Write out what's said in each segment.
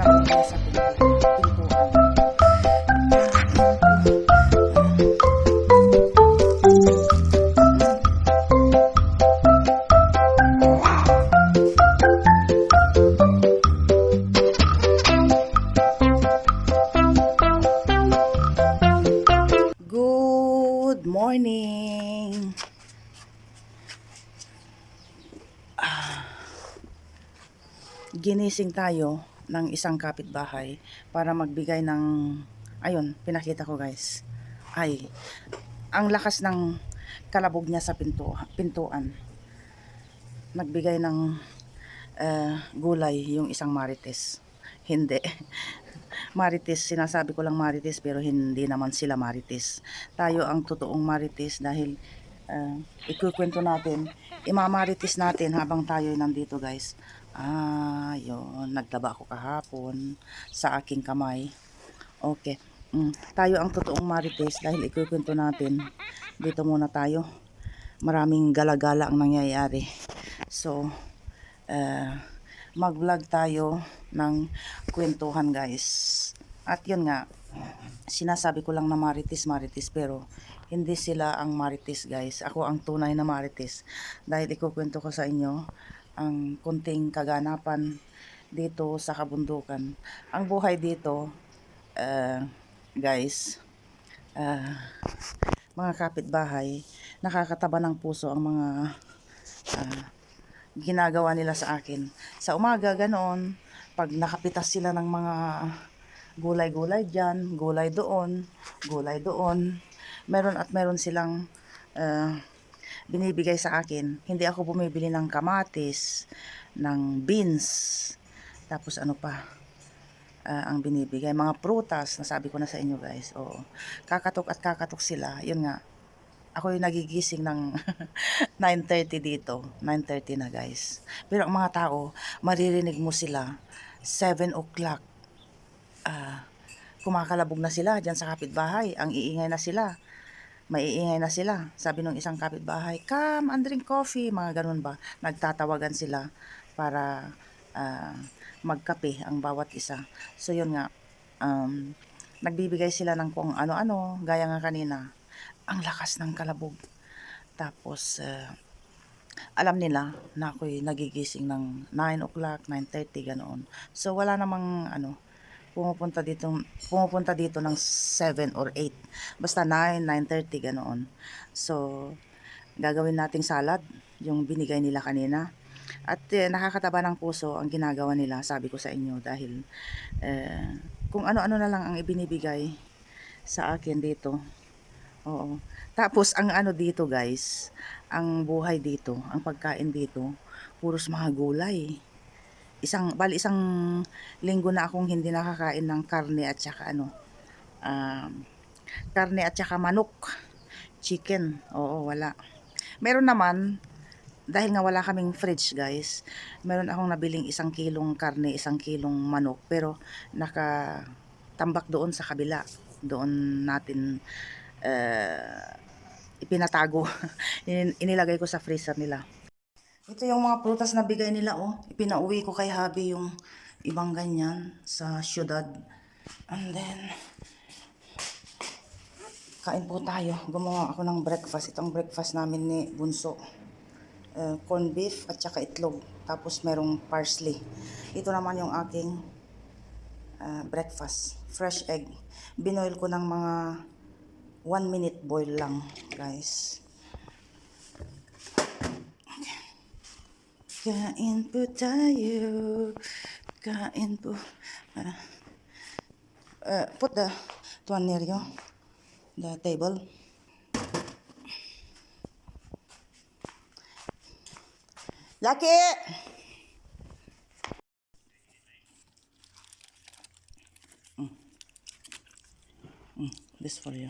kalabog niya sa pintuan. Good morning! Ginising tayo ng isang kapitbahay para magbigay ng, ayun, pinakita ko guys, ay, ang lakas ng kalabog niya sa pintuan. Nagbigay ng gulay yung isang marites. Hindi. Marites, sinasabi ko lang marites pero hindi naman sila marites. Tayo ang totoong marites dahil ikukwento natin, imamarites natin habang tayo nandito guys. Yun, naglaba ako kahapon sa aking kamay. Okay. Tayo ang totoong marites dahil ikukwento natin. Dito muna tayo. Maraming galagala ang nangyayari. So, mag-vlog tayo ng kwentuhan guys. At yun nga, sinasabi ko lang na marites pero hindi sila ang marites guys. Ako ang tunay na marites dahil ikukwento ko sa inyo ang kunting kaganapan dito sa kabundukan. Ang buhay dito guys, mga kapitbahay, nakakataba ng puso ang mga ginagawa nila sa akin. Sa umaga ganoon, pag nakapitas sila ng mga gulay-gulay dyan, gulay doon, meron silang binibigay sa akin. Hindi ako bumibili ng kamatis, ng beans, tapos ano pa, ang binibigay, mga prutas, nasabi ko na sa inyo guys. Oo. Kakatok sila, yun nga. Ako yung nagigising ng 9:30 dito. 9:30 na guys. Pero ang mga tao, maririnig mo sila 7 o'clock. Kumakalabog na sila dyan sa kapitbahay. Ang iingay na sila. Maiingay na sila. Sabi nung isang kapitbahay, come and drink coffee. Mga ganun ba? Nagtatawagan sila para magkape ang bawat isa. So yun nga, nagbibigay sila ng kung ano-ano. Gaya nga kanina, ang lakas ng kalabog. Tapos, alam nila na ako'y nagigising ng 9 o'clock, 9:30, ganoon. So wala namang pumupunta dito ng 7 or 8. Basta 9, 9:30 ganoon. So, gagawin nating salad, yung binigay nila kanina. At nakakataba ng puso ang ginagawa nila, sabi ko sa inyo, dahil kung ano-ano na lang ang ibinibigay sa akin dito. Oo. Tapos, ang dito guys, ang buhay dito, ang pagkain dito, puros mga gulay. Isang linggo na akong hindi nakakain ng karne at saka karne at saka manok, chicken. Oo, wala. Meron naman, dahil nga wala kaming fridge guys, meron akong nabiling 1 kilong karne, 1 kilong manok, pero nakatambak doon sa kabila. Doon natin ipinatago. Inilagay ko sa freezer nila. Ito yung mga prutas na bigay nila, oh. Ipinauwi ko kay Habi yung ibang ganyan sa syudad. And then, kain po tayo. Gumawa ako ng breakfast. Itong breakfast namin ni Bunso. Corned beef at saka itlog. Tapos merong parsley. Ito naman yung aking breakfast. Fresh egg. Binoil ko ng mga 1 minute boil lang, guys. Kain po tayo. Kain po. Put the one near you. The table. Lucky! This for you.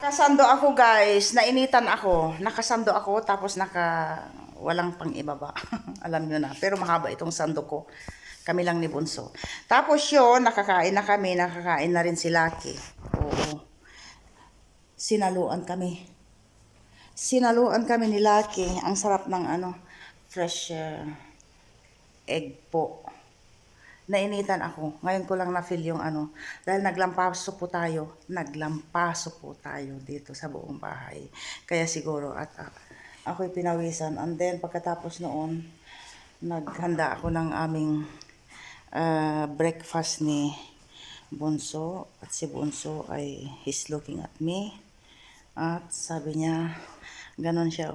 Nakasando ako guys, nainitan ako. Nakasando ako tapos walang pang ibaba. Alam nyo na. Pero mahaba itong sando ko. Kami lang ni Bunso. Tapos yun, nakakain na kami, nakakain na rin si Lucky. Oo. Sinaluan kami. Sinaluan kami ni Lucky. Ang sarap ng fresh egg po. Nainitan ako. Ngayon ko lang na-feel yung dahil naglampaso po tayo dito sa buong bahay. Kaya siguro at ako'y pinawisan. And then pagkatapos noon, naghanda ako ng aming breakfast ni Bunso. At si Bunso ay he's looking at me. At sabi niya, ganon siya,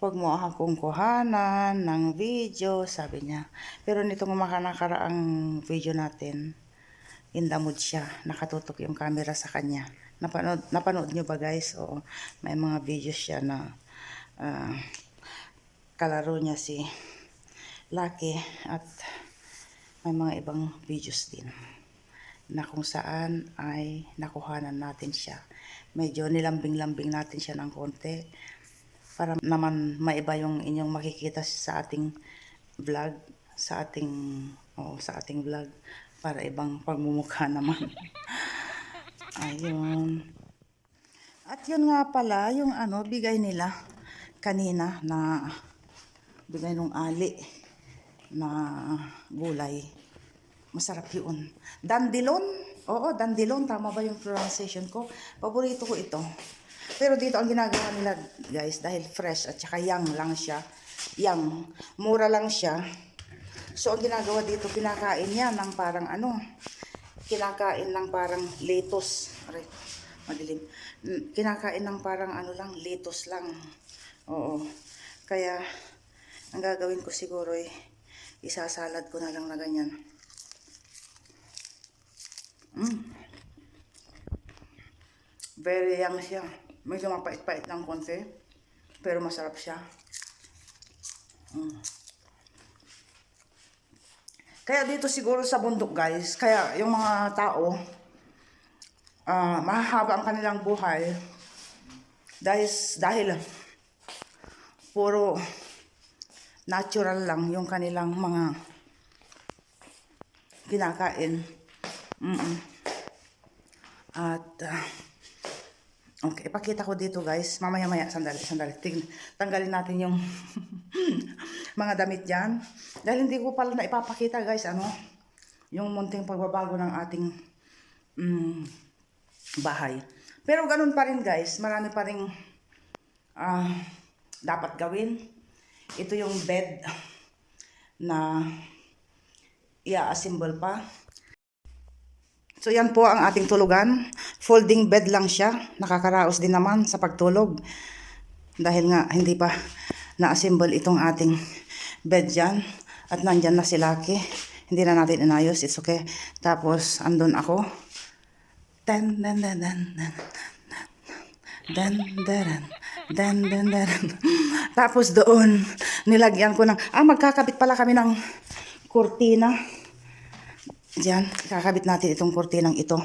huwag mo akong kuhanan ng video, sabi niya. Pero nitong nakaraang video natin, in the mood siya, nakatutok yung camera sa kanya. Napanood nyo ba guys? Oo, may mga videos siya na kalaro niya si Lucky at may mga ibang videos din na kung saan ay nakuhanan natin siya. Medyo nilambing-lambing natin siya ng konti para naman maiba yung inyong makikita sa ating vlog, sa ating vlog para ibang pagmumukha naman. Ayun. At yun nga pala yung bigay nila kanina na bigay nung ali na gulay. Masarap yun. Dandelion. Oo, dandelion. Tama ba yung pronunciation ko? Paborito ko ito. Pero dito ang ginagawa nila, guys, dahil fresh at saka young lang siya. Young. Mura lang siya. So, ang ginagawa dito, pinakain niya ng parang kinakain ng parang lettuce. Aray, madilim. Kinakain ng parang lettuce lang. Oo. Kaya, ang gagawin ko siguro ay isasalad ko na lang na ganyan. Very young siya. Medyo mapait-pait ng konti. Pero masarap siya. Kaya dito siguro sa bundok guys, kaya yung mga tao, mahahaba ang kanilang buhay. Dahil puro natural lang yung kanilang mga kinakain. At okay, ipakita ko dito guys. Mamaya-maya, sandali. Tanggalin natin yung mga damit dyan. Dahil hindi ko pala na ipapakita guys, yung munting pagbabago ng ating bahay. Pero ganun pa rin guys, marami pa rin dapat gawin. Ito yung bed na i-assemble pa. So yan po ang ating tulugan. Folding bed lang siya. Nakakaraos din naman sa pagtulog. Dahil nga hindi pa na-assemble itong ating bed dyan. At nandyan na si Lucky. Hindi na natin inayos. It's okay. Tapos andun ako. Tapos doon nilagyan ko ng magkakabit pala kami ng kurtina. Diyan, kakabit natin itong kurtinang ito.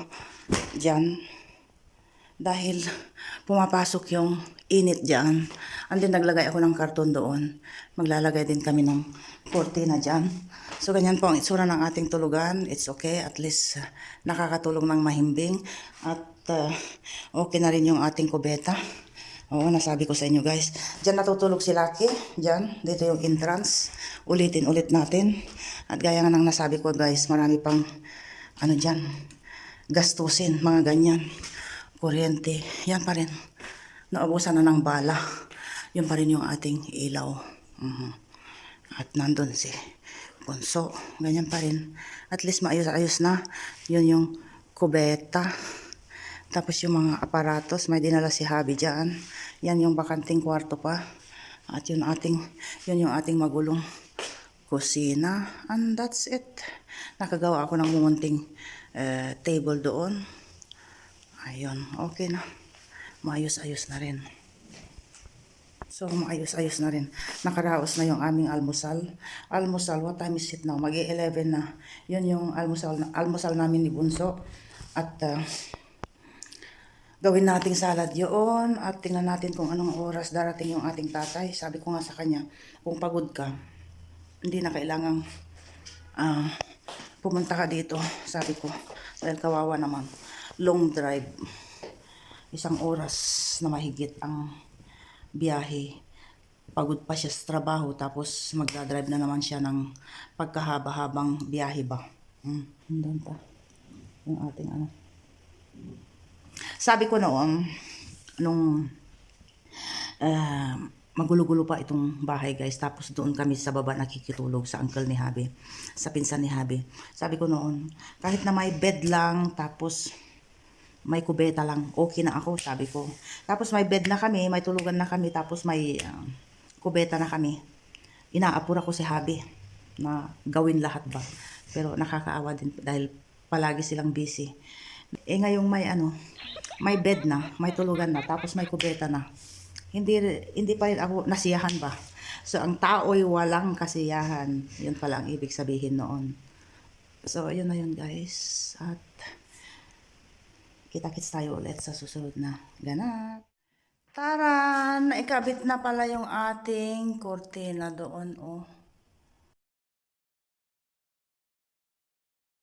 Diyan. Dahil pumapasok yung init diyan. And then naglagay ako ng karton doon. Maglalagay din kami ng kurtina diyan. So ganyan po ang itsura ng ating tulugan. It's okay. At least nakakatulong ng mahimbing. At okay na rin yung ating kubeta. Oo, nasabi ko sa inyo guys. Diyan natutulog si Lucky. Diyan, dito yung entrance. Ulitin ulit natin. At gaya nga ng nasabi ko guys, marami pang diyan, gastusin, mga ganyan. Kuryente, yan pa rin. Naubusan na ng bala. Yan pa rin yung ating ilaw. At nandun si Bunso. Ganyan pa rin. At least maayos-ayos na. Yun yung kubeta. Tapos yung mga aparatos, may dinala si Habi dyan. Yan yung bakanting kwarto pa. At yun yung ating magulong kusina. And that's it. Nakagawa ako ng mumunting table doon. Ayun, okay na. Maayos-ayos na rin. So, maayos-ayos na rin. Nakaraos na yung aming almusal. Almusal, what time is it now? Mag-11 na. Yun yung almusal namin ni Bunso. At gawin nating salad yun at tingnan natin kung anong oras darating yung ating tatay. Sabi ko nga sa kanya, kung pagod ka, hindi na kailangang pumunta ka dito, sabi ko. Dahil kawawa naman. Long drive. 1 oras na mahigit ang biyahe. Pagod pa siya sa trabaho, tapos magdadrive na naman siya ng pagkahaba-habang biyahe ba. Doon pa. Yung ating ano. Sabi ko noon, nung magulo-gulo pa itong bahay guys, tapos doon kami sa baba nakikitulog sa uncle ni Habi, sa pinsan ni Habi. Sabi ko noon, kahit na may bed lang, tapos may kubeta lang, okay na ako, sabi ko. Tapos may bed na kami, may tulugan na kami, tapos may kubeta na kami. Inaapura ko si Habi na gawin lahat ba. Pero nakakaawa din dahil palagi silang busy. Ngayong may bed na, may tulugan na, tapos may kubeta na. Hindi pa rin ako nasiyahan ba. So ang tao'y walang kasiyahan. Yun pala ang ibig sabihin noon. So yun na yun guys. At kita-kits tayo ulit sa susunod na ganap. Tara! Naikabit na pala yung ating kortina doon, oh.